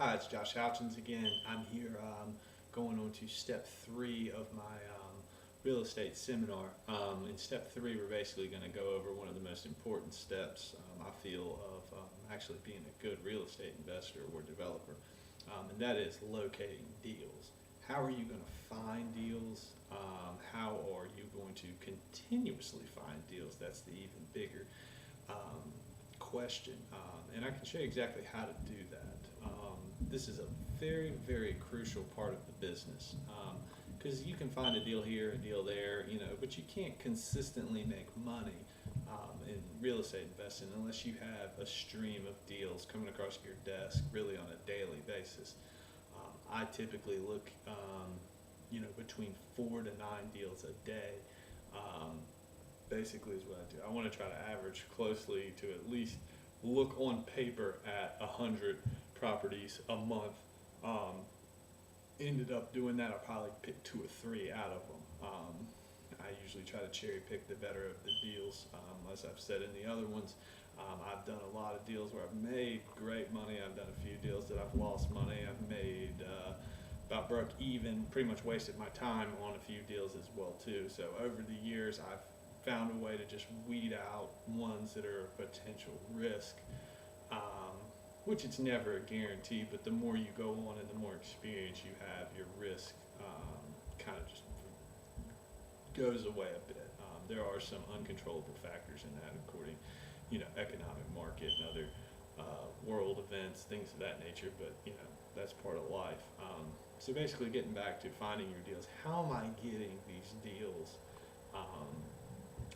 Hi, it's Josh Houchins again. I'm here going on to step three of my real estate seminar. In step three, we're basically going to go over one of the most important steps, I feel, of actually being a good real estate investor or developer, and that is locating deals. How are you going to find deals? How are you going to continuously find deals? That's the even bigger um, question, and I can show you exactly how to do that. This is a very, very crucial part of the business because you can find a deal here, a deal there, but you can't consistently make money in real estate investing unless you have a stream of deals coming across your desk really on a daily basis. I typically look, between 4 to 9 deals a day. Um, Basically is what I do. I want to try to average closely to at least look on paper at 100 properties a month. Um, Ended up doing that. I probably picked 2 or 3 out of them. I usually try to cherry pick the better of the deals. As I've said in the other ones, I've done a lot of deals where I've made great money. I've done a few deals that I've lost money. I've made about broke even, pretty much wasted my time on a few deals as well too. So over the years, I've found a way to just weed out ones that are a potential risk, which it's never a guarantee, but the more you go on and the more experience you have, your risk kind of just goes away a bit. There are some uncontrollable factors in that, according, economic market and other world events, things of that nature, but, that's part of life. So basically getting back to finding your deals, how am I getting these deals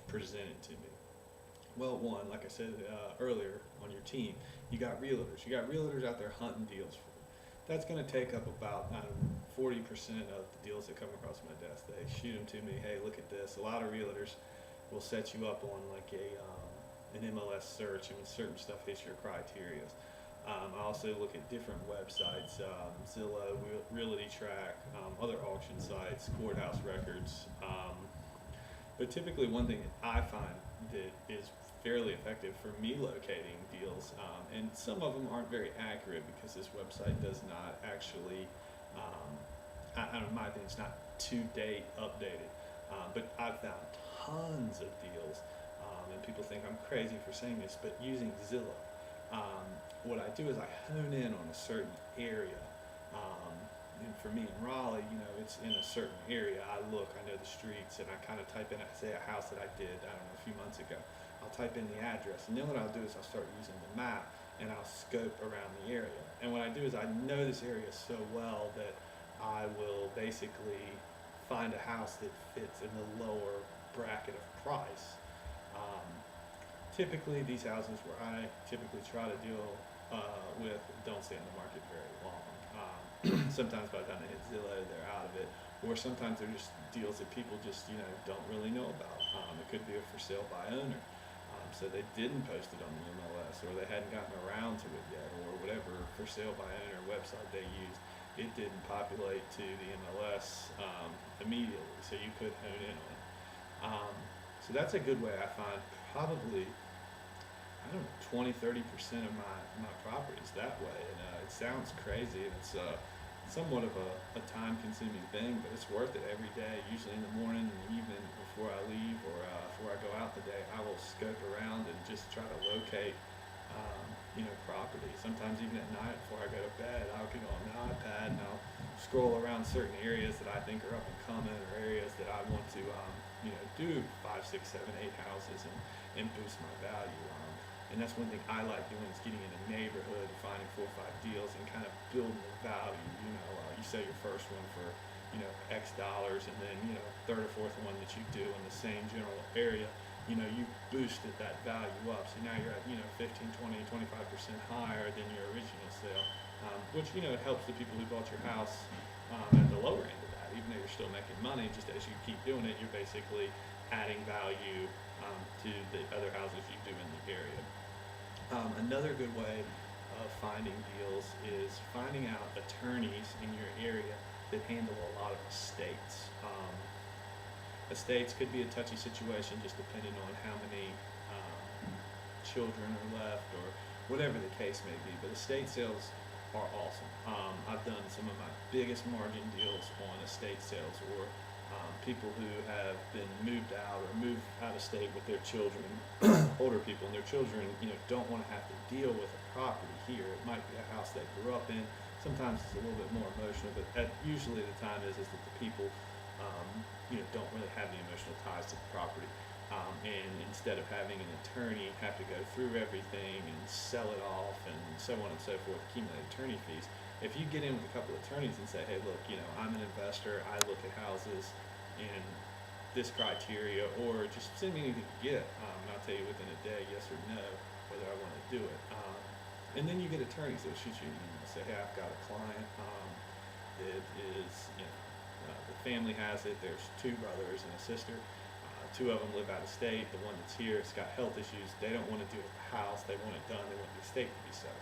presented to me? Well, one, like I said earlier, on your team, you got realtors. You got realtors out there hunting deals for you. That's going to take up about 40% of the deals that come across my desk. They shoot them to me. Hey, look at this. A lot of realtors will set you up on like an MLS search, and when certain stuff hits your criteria. I also look at different websites, Zillow, Realty Track, other auction sites, courthouse records. But typically one thing that I find that is fairly effective for me locating deals, and some of them aren't very accurate because this website does not actually, in my opinion, it's not to date updated. But I've found tons of deals, and people think I'm crazy for saying this, but using Zillow. What I do is I hone in on a certain area. And for me in Raleigh, it's in a certain area. I know the streets, and I kind of type in, say, a house that I did, I don't know, a few months ago. I'll type in the address, and then what I'll do is I'll start using the map, and I'll scope around the area. And what I do is I know this area so well that I will basically find a house that fits in the lower bracket of price. Um, Typically, these houses where I typically try to deal with don't stay on the market very long. Sometimes by the time they hit Zillow, they're out of it, or sometimes they're just deals that people just don't really know about. It could be a for sale by owner, so they didn't post it on the MLS, or they hadn't gotten around to it yet, or whatever for sale by owner website they used. It didn't populate to the MLS immediately, so you could hone in on it. So that's a good way I find probably, I don't know, 20–30% of my properties that way. And it sounds crazy, and it's somewhat of a time-consuming thing, but it's worth it every day. Usually in the morning and the evening before I leave, or before I go out the day, I will scope around and just try to locate, property. Sometimes even at night before I go to bed, I'll get on the iPad and I'll scroll around certain areas that I think are up and coming, or areas that I want to, do 5, 6, 7, 8 houses and boost my value. And that's one thing I like doing, is getting in a neighborhood, finding 4 or 5 deals, and kind of building the value. You sell your first one for, X dollars, and then, third or fourth one that you do in the same general area, you boosted that value up. So now you're at, 15, 20, 25% higher than your original sale, which, it helps the people who bought your house at the lower end of that. Even though you're still making money, just as you keep doing it, you're basically adding value to the other houses you do in the area. Another good way of finding deals is finding out attorneys in your area that handle a lot of estates. Estates could be a touchy situation, just depending on how many children are left, or whatever the case may be. But estate sales are awesome. I've done some of my biggest margin deals on estate sales, or people who have been moved out or moved out of state with their children, older people, and their children, don't want to have to deal with a property here. It might be a house they grew up in. Sometimes it's a little bit more emotional, but usually the time is that the people, don't really have the emotional ties to the property. And instead of having an attorney have to go through everything and sell it off and so on and so forth, accumulate attorney fees, if you get in with a couple of attorneys and say, hey, look, I'm an investor, I look at houses and this criteria, or just send me anything you get, and I'll tell you within a day, yes or no, whether I want to do it. And then you get attorneys that shoot you an email and say, hey, I've got a client that is, the family has it, there's 2 brothers and a sister. 2 of them live out of state. The one that's here has got health issues. They don't want to do it with the house. They want it done. They want the estate to be sold.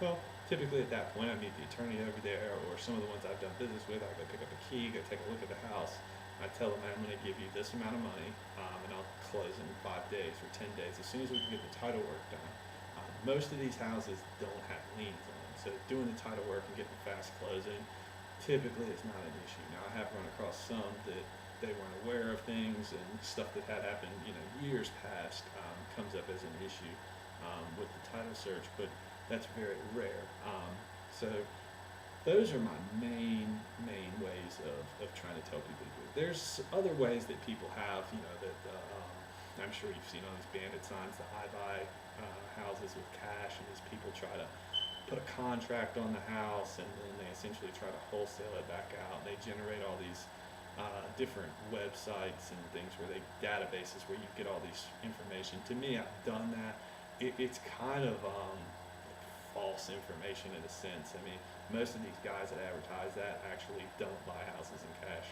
Well, typically at that point, I meet the attorney over there, or some of the ones I've done business with. I go pick up a key, go take a look at the house. I tell them I'm going to give you this amount of money, and I'll close in 5 days or 10 days as soon as we can get the title work done. Most of these houses don't have liens on them, so doing the title work and getting fast closing typically is not an issue. Now, I have run across some that they weren't aware of things, and stuff that had happened, years past, comes up as an issue with the title search, but that's very rare. So those are my main ways of trying to tell people to do it. There's other ways that people have, that I'm sure you've seen on these bandit signs, that I buy houses with cash, and these people try to put a contract on the house, and then they essentially try to wholesale it back out. They generate all these different websites and things databases where you get all these information. To me, I've done that. It's kind of false information in a sense. I mean, most of these guys that advertise that actually don't buy houses in cash.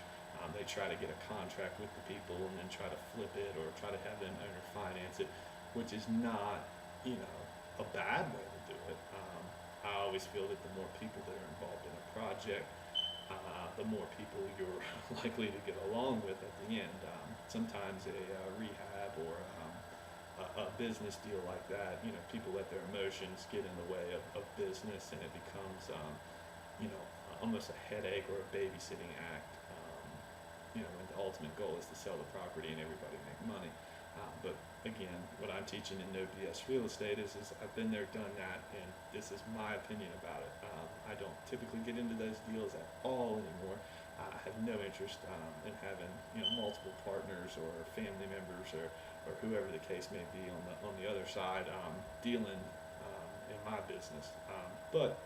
They try to get a contract with the people and then try to flip it, or try to have them owner finance it, which is not, a bad way to do it. I always feel that the more people that are involved in a project, the more people you're likely to get along with at the end. Sometimes a rehab or a business deal like that, people let their emotions get in the way of business, and it becomes, almost a headache or a babysitting act. When the ultimate goal is to sell the property and everybody make money. But again, what I'm teaching in No BS Real Estate is I've been there, done that, and this is my opinion about it. I don't typically get into those deals at all anymore. I have no interest in having multiple partners or family members or whoever the case may be on the other side dealing in my business. But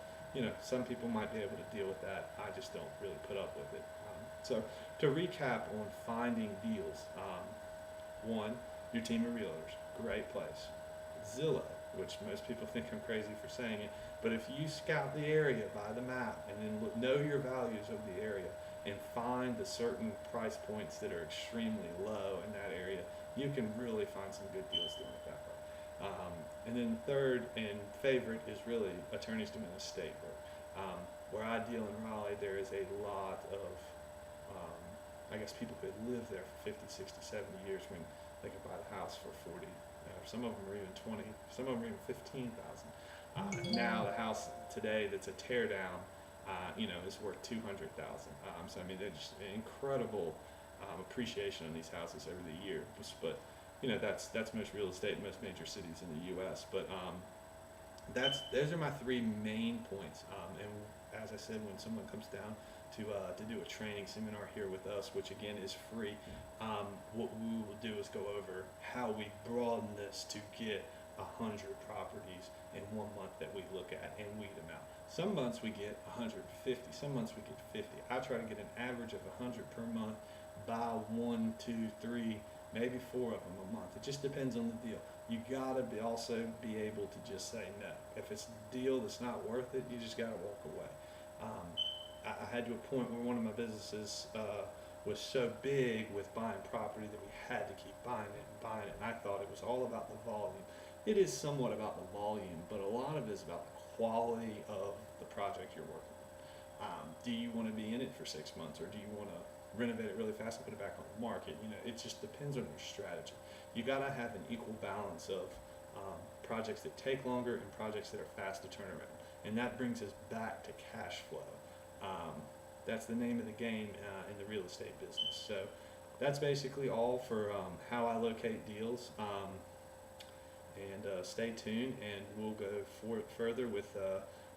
some people might be able to deal with that. I just don't really put up with it. So to recap on finding deals, 1, your team of realtors, great place. Zillow, which most people think I'm crazy for saying it, but if you scout the area by the map and then know your values of the area and find the certain price points that are extremely low in that area, you can really find some good deals doing it that way. And then 3rd and favorite is really attorneys doing estate work. Where I deal in Raleigh, there is a lot of people could live there for 50, 60, 70 years when they could buy the house for 40. Some of them are even 20. Some of them are even 15,000. Now the house today that's a tear down, is worth 200,000. So I mean, there's incredible appreciation on these houses over the years. But that's most real estate in most major cities in the U.S. But those are my 3 main points. And as I said, when someone comes down to do a training seminar here with us, which again is free, what we will do is go over how we broaden this to get 100 properties in 1 month that we look at and weed them out. Some months we get 150, some months we get 50. I try to get an average of 100 per month, buy 1, 2, 3, maybe 4 of them a month. It just depends on the deal. You gotta also be able to just say no. If it's a deal that's not worth it, you just gotta walk away. I had to a point where one of my businesses was so big with buying property that we had to keep buying it, and I thought it was all about the volume. It is somewhat about the volume, but a lot of it is about the quality of the project you're working on. Do you want to be in it for 6 months, or do you want to renovate it really fast and put it back on the market? It just depends on your strategy. You got to have an equal balance of projects that take longer and projects that are fast to turn around. and that brings us back to cash flow. That's the name of the game in the real estate business. So that's basically all for how I locate deals. And stay tuned, and we'll go further with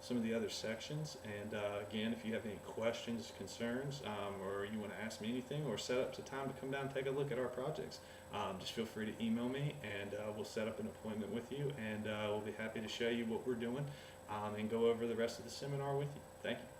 some of the other sections. And again, if you have any questions, concerns, or you want to ask me anything, or set up some time to come down and take a look at our projects, just feel free to email me, and we'll set up an appointment with you, and we'll be happy to show you what we're doing and go over the rest of the seminar with you. Thank you.